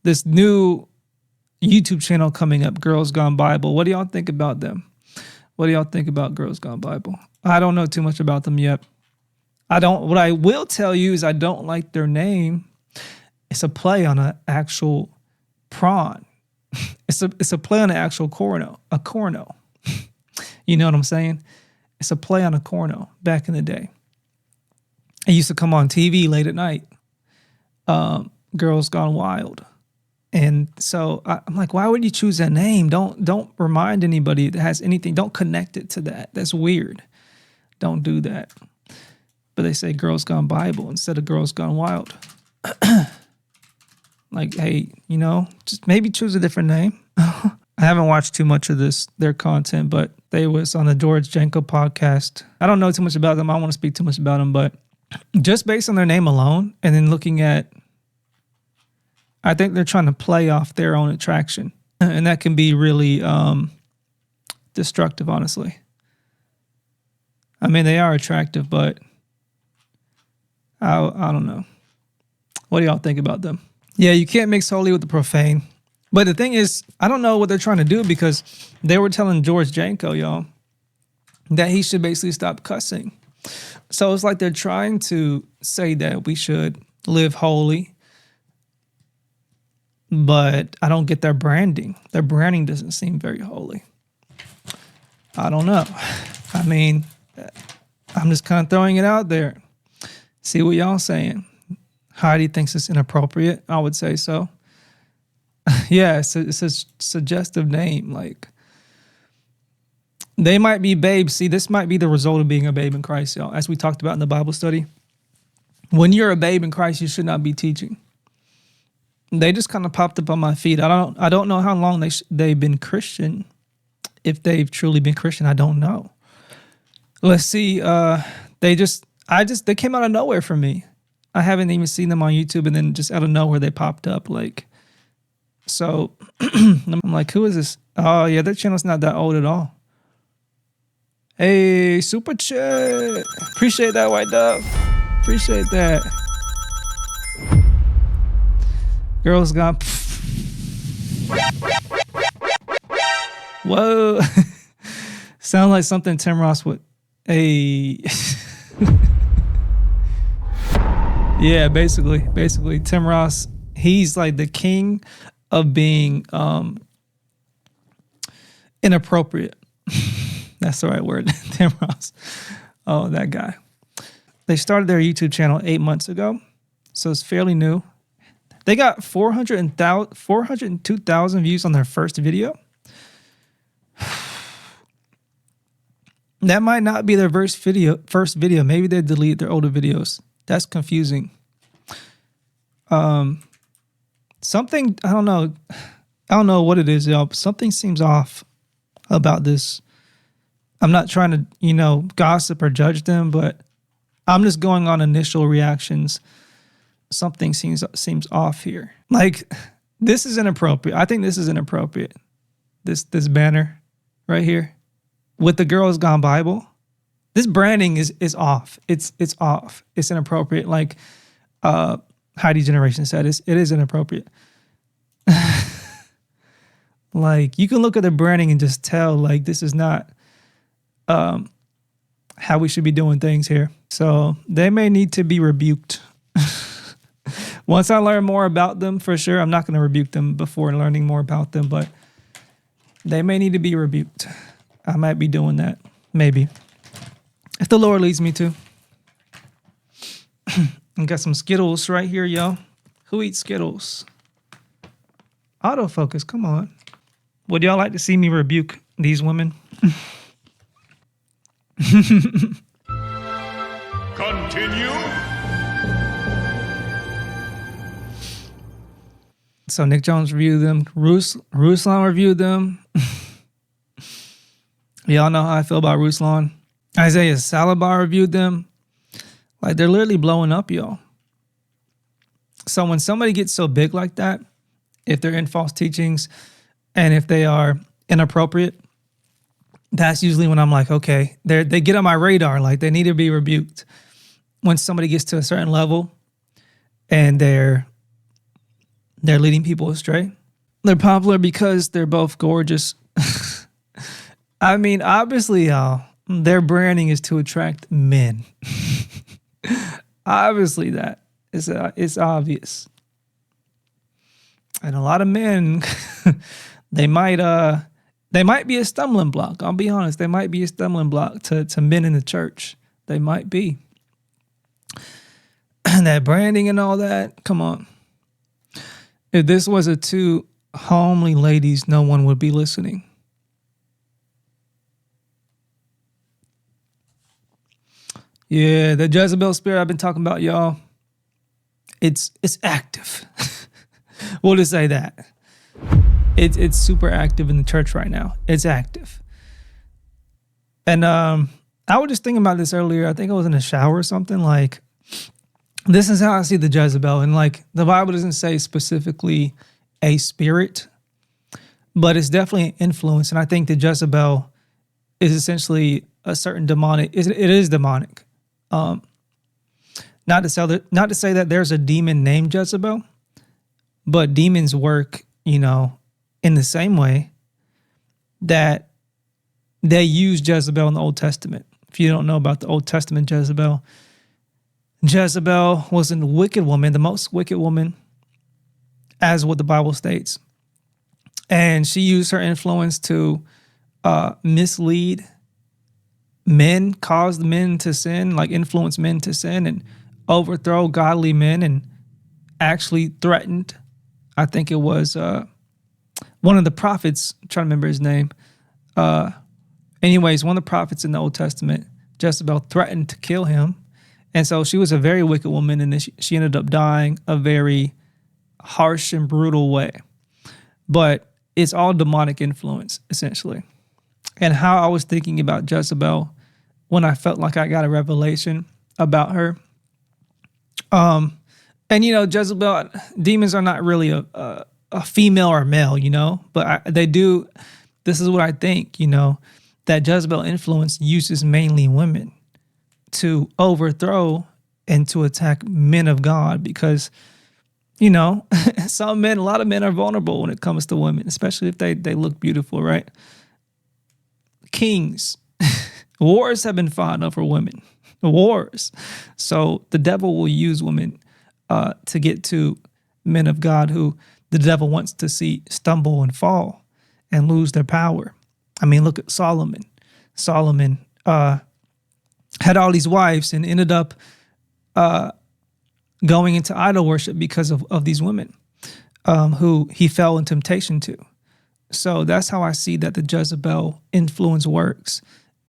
this new YouTube channel coming up, Girls Gone Bible. What do y'all think about them? What do y'all think about Girls Gone Bible? I don't know too much about them yet. What I will tell you is I don't like their name. It's a play on an actual prawn. It's a play on an actual corno, a corno. You know what I'm saying? It's a play on a corno back in the day. It used to come on TV late at night. Girls Gone Wild. And so I'm like, why would you choose that name? Don't remind anybody that has anything. Don't connect it to that. That's weird. Don't do that. But they say Girls Gone Bible instead of Girls Gone Wild. Like, hey, just maybe choose a different name. I haven't watched too much of their content, but they was on the George Janko podcast. I don't know too much about them. I don't want to speak too much about them, but just based on their name alone, and then looking at, I think they're trying to play off their own attraction. And that can be really destructive, honestly. I mean, they are attractive, but I don't know. What do y'all think about them? Yeah, you can't mix holy with the profane. But the thing is, I don't know what they're trying to do, because they were telling George Janko, y'all, that he should basically stop cussing. So it's like they're trying to say that we should live holy, but I don't get their branding. Their branding doesn't seem very holy. I don't know. I mean, I'm just kind of throwing it out there. See what y'all saying. Heidi thinks it's inappropriate. I would say so. Yeah, it's a suggestive name. Like, they might be babes. See, this might be the result of being a babe in Christ, y'all. As we talked about in the Bible study, when you're a babe in Christ, you should not be teaching. They just kind of popped up on my feed. I don't know how long they've been Christian. If they've truly been Christian, I don't know. Let's see. They came out of nowhere for me. I haven't even seen them on YouTube, and then just out of nowhere they popped up. Like, so I'm like, who is this? Oh yeah, their channel's not that old at all. Hey, super chat. Appreciate that, White Dove. Appreciate that. Girls Gone. Whoa. Sound like something Tim Ross would. Hey. Yeah, basically Tim Ross, he's like the king of being inappropriate. That's the right word. Tim Ross. Oh, that guy. They started their YouTube channel 8 months ago, so it's fairly new. They got 402,000 views on their first video. That might not be their first video. Maybe they deleted their older videos. That's confusing. Something, I don't know what it is, y'all, but something seems off about this. I'm not trying to, gossip or judge them, but I'm just going on initial reactions. Something seems off here. Like, this is inappropriate. I think this is inappropriate. This banner right here with the Girls Gone Bible. This branding is off. It's off. It's inappropriate. Like Heidi Generation said, it is inappropriate. Like, you can look at the branding and just tell, like, this is not how we should be doing things here. So they may need to be rebuked. Once I learn more about them, for sure, I'm not going to rebuke them before learning more about them, but they may need to be rebuked. I might be doing that, maybe, if the Lord leads me to. I got some Skittles right here, yo. Who eats Skittles? Autofocus, come on. Would y'all like to see me rebuke these women? Continue. So Nick Jones reviewed them. Ruslan reviewed them. Y'all know how I feel about Ruslan. Isaiah Salabar reviewed them. Like, they're literally blowing up, y'all. So when somebody gets so big like that, if they're in false teachings and if they are inappropriate, that's usually when I'm like, okay, they get on my radar. Like, they need to be rebuked. When somebody gets to a certain level and they're They're leading people astray. They're popular because they're both gorgeous. I mean, obviously, y'all, their branding is to attract men. Obviously, that it's obvious. And a lot of men, they might be a stumbling block. I'll be honest, they might be a stumbling block to men in the church. They might be. And that branding and all that, come on. If this was a two homely ladies, no one would be listening. Yeah, the Jezebel spirit I've been talking about, y'all, it's active. We'll just say that. It's super active in the church right now. It's active. And I was just thinking about this earlier. I think I was in a shower or something. Like, this is how I see the Jezebel. And like, the Bible doesn't say specifically a spirit, but it's definitely an influence. And I think the Jezebel is essentially a certain demonic. It is demonic. Not to say that there's a demon named Jezebel, but demons work, in the same way that they use Jezebel in the Old Testament. If you don't know about the Old Testament Jezebel was a wicked woman, the most wicked woman, as what the Bible states. And she used her influence to mislead men, cause men to sin, like influence men to sin and overthrow godly men, and actually threatened, I think it was one of the prophets, I'm trying to remember his name. Anyways, one of the prophets in the Old Testament, Jezebel threatened to kill him. And so she was a very wicked woman, and then she ended up dying a very harsh and brutal way. But it's all demonic influence, essentially. And how I was thinking about Jezebel when I felt like I got a revelation about her. And Jezebel, demons are not really a female or male, but they do. This is what I think, that Jezebel influence uses mainly women to overthrow and to attack men of God, because, a lot of men are vulnerable when it comes to women, especially if they look beautiful, right? Kings, wars have been fought over women, wars. So the devil will use women to get to men of God who the devil wants to see stumble and fall and lose their power. I mean, look at Solomon. Solomon had all these wives and ended up going into idol worship because of these women who he fell in temptation to. So that's how I see that the Jezebel influence works.